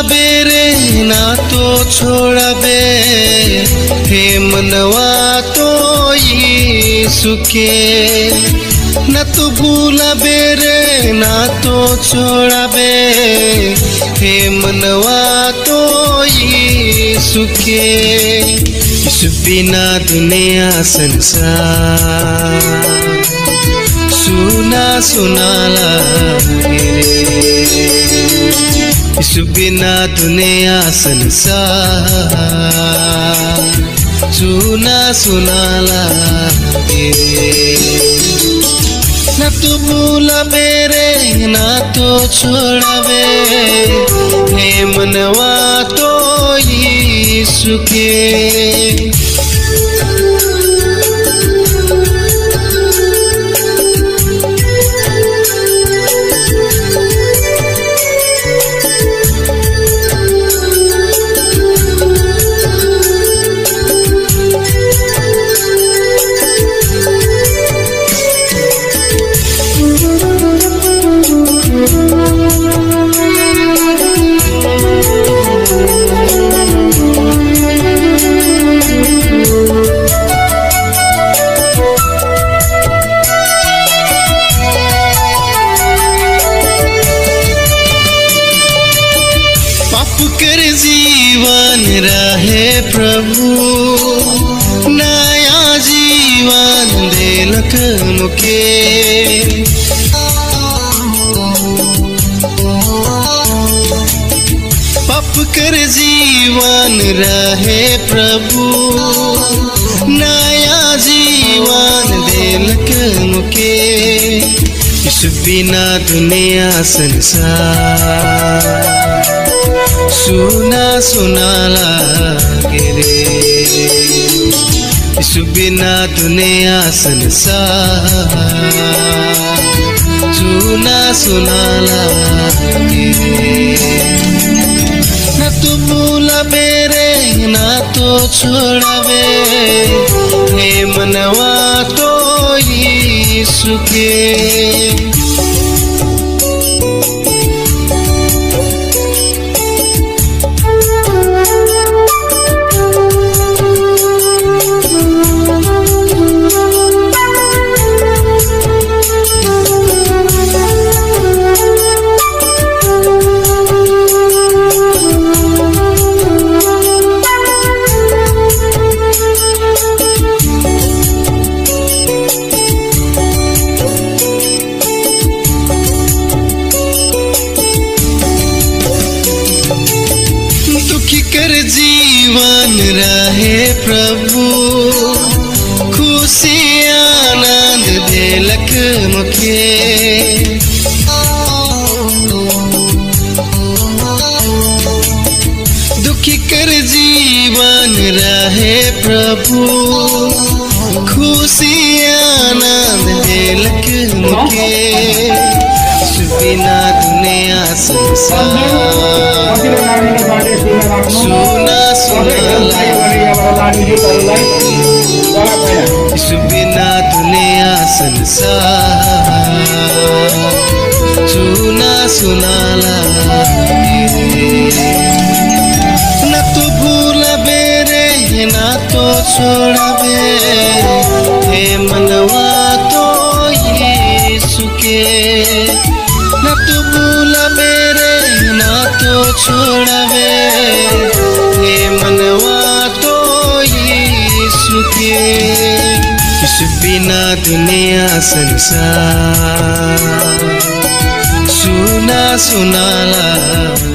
भूलाबे रे ना तो छोड़ाबे, हे मनवा तो यीशु के। न तो भूलाबे रे ना तो छोड़ाबे, हे मनवा तो यीशु के। यीशु बिना दुनिया संसार सुना सुना लागे रे। यीशु बिना दुनिया संसार सुना सुना लागे रे। न तो भूलाबे रे ना तो छोड़ाबे, हे मनवा तो यीशु के। जीवन रहे प्रभु, नया जीवन देलक मुके। पाप कर जीवन रहे प्रभु, नया जीवन देलक मुके। यीशु बिना दुनिया संसार सुना सुना लागे रे। यीशु बिना दुनिया संसार सुना सुना लागे रे। न तो भूलाबे रे ना तो छोड़ाबे, हे मनवा तो यीशु के। जीवन रहे प्रभु, खुशी आनंद देलक मुखे। दुखी कर जीवन रहे प्रभु, खुशी आनंद देलक मुखे। बिना दुनिया संसार सुना सुना यीशु बिना दुनिया संसार सुना सुना लागे रे। न तो भूलाबे रे ना तो छोड़ाबे, हे मनवा तो यीशु के। न तो भूलाबे रे ना तो छोड़ाबे, हे मनवा तो यीशु के। यीशु बिना दुनिया संसार सुना सुना लागे।